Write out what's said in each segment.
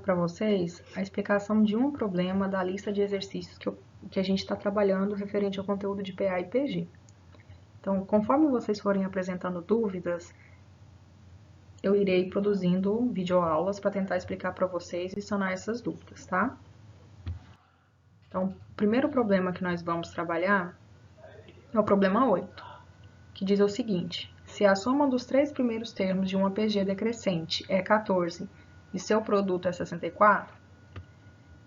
para vocês a explicação de um problema da lista de exercícios que a gente está trabalhando referente ao conteúdo de PA e PG. Então, conforme vocês forem apresentando dúvidas, eu irei produzindo videoaulas para tentar explicar para vocês e sanar essas dúvidas, tá? Então, o primeiro problema que nós vamos trabalhar é o problema 8, que diz o seguinte: se a soma dos três primeiros termos de uma PG decrescente é 14 e seu produto é 64,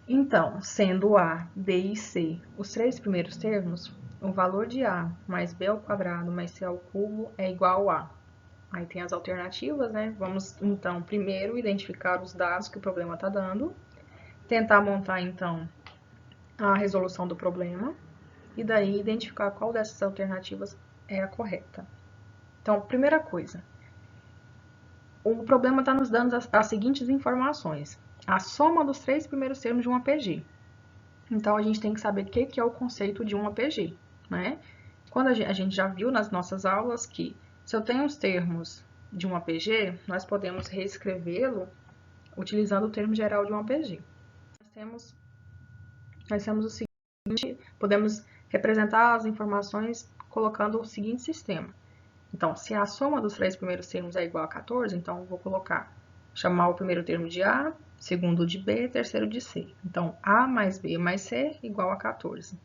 então, sendo A, B e C os três primeiros termos, o valor de A mais B ao quadrado mais C ao cubo é igual a... Aí tem as alternativas, né? Vamos, então, primeiro identificar os dados que o problema está dando, tentar montar, então, a resolução do problema, e daí identificar qual dessas alternativas é a correta. Então, primeira coisa, o problema está nos dando as seguintes informações: a soma dos três primeiros termos de uma PG. Então, a gente tem que saber o que é o conceito de uma PG, né? Quando a gente já viu nas nossas aulas que, se eu tenho os termos de uma PG, nós podemos reescrevê-lo utilizando o termo geral de uma PG. Nós temos o seguinte, podemos representar as informações colocando o seguinte sistema. Então, se a soma dos três primeiros termos é igual a 14, então eu vou chamar o primeiro termo de A, segundo de B, terceiro de C. Então, A mais B mais C igual a 14.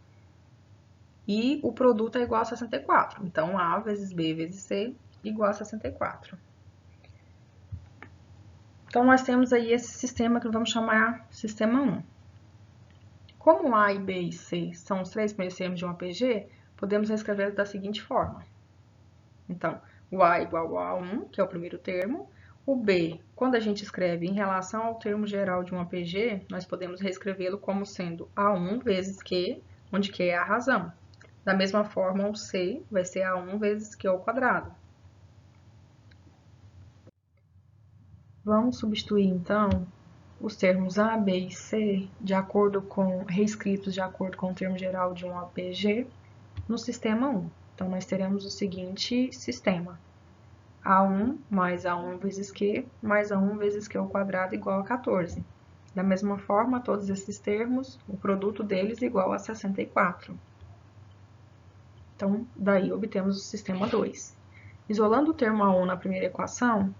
E o produto é igual a 64. Então, A vezes B vezes C igual a 64. Então, nós temos aí esse sistema que vamos chamar sistema 1. Como A e B e C são os três primeiros termos de uma PG, podemos reescrever da seguinte forma. Então, o A igual a 1, que é o primeiro termo. O B, quando a gente escreve em relação ao termo geral de uma PG, nós podemos reescrevê-lo como sendo A1 vezes Q, onde Q é a razão. Da mesma forma, o C vai ser A1 vezes Q ao quadrado. Vamos substituir, então, os termos A, B e C, reescritos de acordo com o termo geral de uma PG, no sistema 1. Então, nós teremos o seguinte sistema: A1 mais A1 vezes Q mais A1 vezes Q ao quadrado igual a 14. Da mesma forma, todos esses termos, o produto deles igual a 64. Então, daí obtemos o sistema 2. Isolando o termo A1 na primeira equação,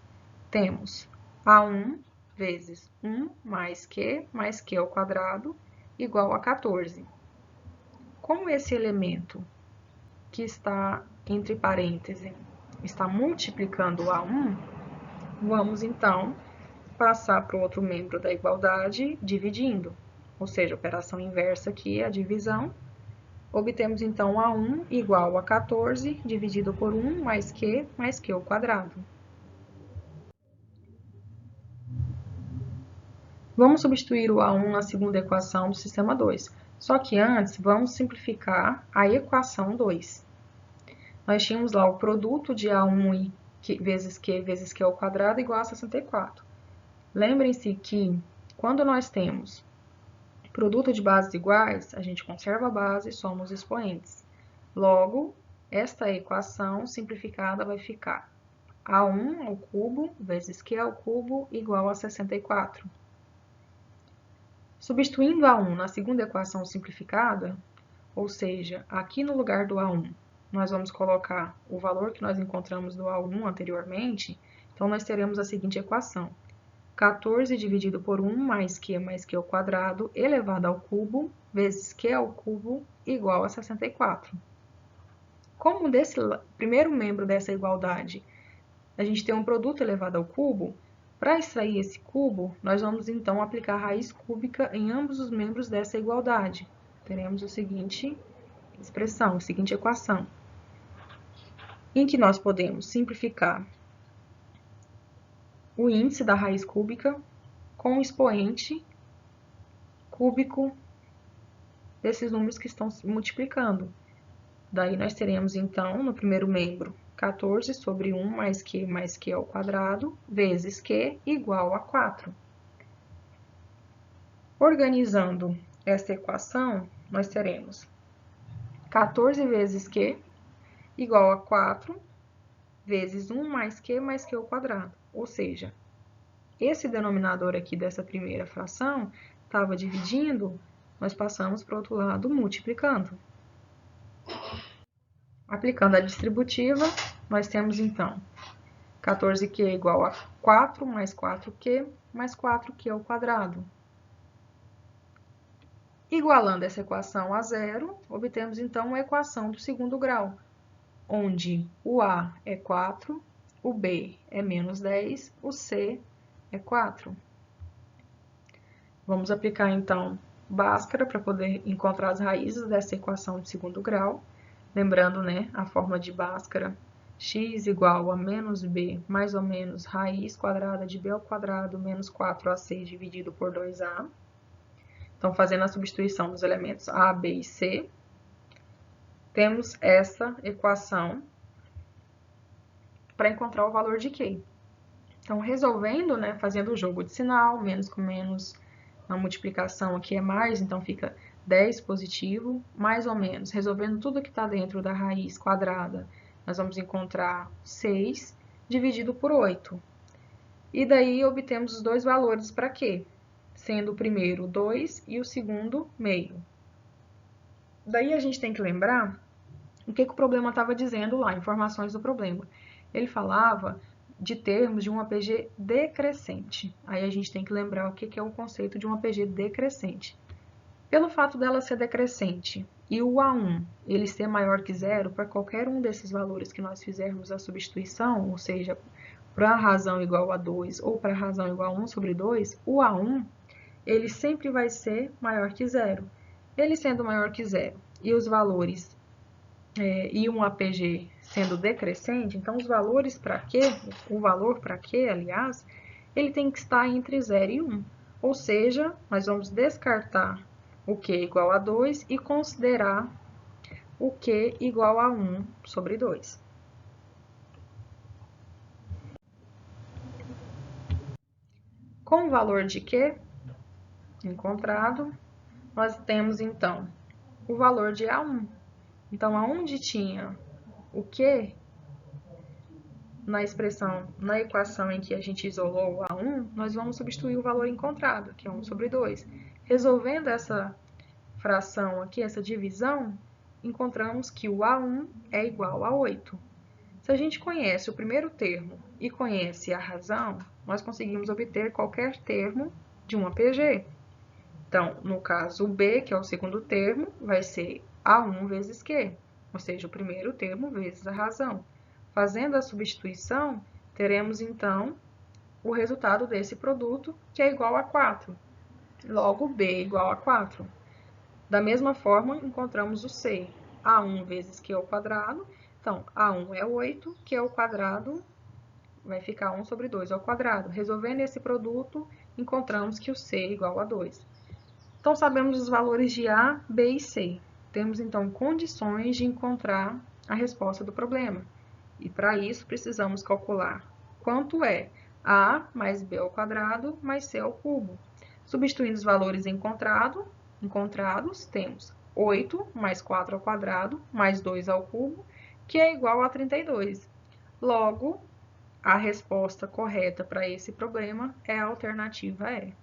temos A1 vezes 1 mais Q ao quadrado igual a 14. Como esse elemento que está entre parênteses está multiplicando o A1, vamos então passar para o outro membro da igualdade dividindo, ou seja, operação inversa aqui, a divisão. Obtemos então A1 igual a 14 dividido por 1 mais Q ao quadrado. Vamos substituir o A1 na segunda equação do sistema 2. Só que antes, vamos simplificar a equação 2. Nós tínhamos lá o produto de A1 vezes Q ao quadrado igual a 64. Lembrem-se que, quando nós temos produto de bases iguais, a gente conserva a base e soma os expoentes. Logo, esta equação simplificada vai ficar A1 ao cubo vezes Q ao cubo igual a 64. Substituindo A1 na segunda equação simplificada, ou seja, aqui no lugar do A1, nós vamos colocar o valor que nós encontramos do A1 anteriormente, então nós teremos a seguinte equação: 14 dividido por 1 mais Q ao quadrado elevado ao cubo vezes Q ao cubo igual a 64. Como desse primeiro membro dessa igualdade a gente tem um produto elevado ao cubo, para extrair esse cubo, nós vamos então aplicar a raiz cúbica em ambos os membros dessa igualdade. Teremos a seguinte expressão, a seguinte equação, em que nós podemos simplificar o índice da raiz cúbica com o expoente cúbico desses números que estão se multiplicando. Daí nós teremos então, no primeiro membro, 14 sobre 1 mais Q ao quadrado, vezes Q igual a 4. Organizando esta equação, nós teremos 14 vezes Q igual a 4 vezes 1 mais Q ao quadrado. Ou seja, esse denominador aqui dessa primeira fração estava dividindo, nós passamos para o outro lado multiplicando. Aplicando a distributiva, nós temos então 14q é igual a 4 mais 4q mais 4q ao quadrado. Igualando essa equação a zero, obtemos então uma equação do segundo grau, onde o A é 4, o B é menos 10, o C é 4. Vamos aplicar então Bhaskara para poder encontrar as raízes dessa equação de segundo grau. Lembrando, né, a forma de Bhaskara, x igual a menos b mais ou menos raiz quadrada de b ao quadrado menos 4ac dividido por 2a. Então, fazendo a substituição dos elementos a, b e c, temos essa equação para encontrar o valor de q. Então, resolvendo, né, fazendo o jogo de sinal, menos com menos, na multiplicação aqui é mais, então fica 10 positivo, mais ou menos, resolvendo tudo que está dentro da raiz quadrada, nós vamos encontrar 6 dividido por 8. E daí obtemos os dois valores para q, sendo o primeiro 2 e o segundo meio. Daí a gente tem que lembrar o que o problema estava dizendo lá, informações do problema. Ele falava de termos de um APG decrescente. Aí a gente tem que lembrar o que é o conceito de um APG decrescente. Pelo fato dela ser decrescente e o A1 ele ser maior que zero, para qualquer um desses valores que nós fizermos a substituição, ou seja, para a razão igual a 2 ou para a razão igual a 1 sobre 2, o A1 ele sempre vai ser maior que zero. Ele sendo maior que zero e os valores e um APG sendo decrescente, então os valores para Q, o valor para Q, aliás, ele tem que estar entre 0 e 1. Ou seja, nós vamos descartar o Q igual a 2 e considerar o Q igual a 1 sobre 2. Com o valor de Q encontrado, nós temos então o valor de A1. Então, aonde tinha o Q, na expressão, na equação em que a gente isolou o A1, nós vamos substituir o valor encontrado, que é 1 sobre 2. Resolvendo essa fração aqui, essa divisão, encontramos que o A1 é igual a 8. Se a gente conhece o primeiro termo e conhece a razão, nós conseguimos obter qualquer termo de um APG. Então, no caso, o B, que é o segundo termo, vai ser A1 vezes Q, ou seja, o primeiro termo vezes a razão. Fazendo a substituição, teremos, então, o resultado desse produto, que é igual a 4. Logo, B é igual a 4. Da mesma forma, encontramos o C, A1 vezes Q ao quadrado. Então, A1 é 8, Q ao quadrado vai ficar 1 sobre 2 ao quadrado. Resolvendo esse produto, encontramos que o C é igual a 2. Então, sabemos os valores de A, B e C. Temos, então, condições de encontrar a resposta do problema. E, para isso, precisamos calcular quanto é A mais B ao quadrado mais C ao cubo. Substituindo os valores encontrados, temos 8 mais 4 ao quadrado mais 2 ao cubo, que é igual a 32. Logo, a resposta correta para esse problema é a alternativa E.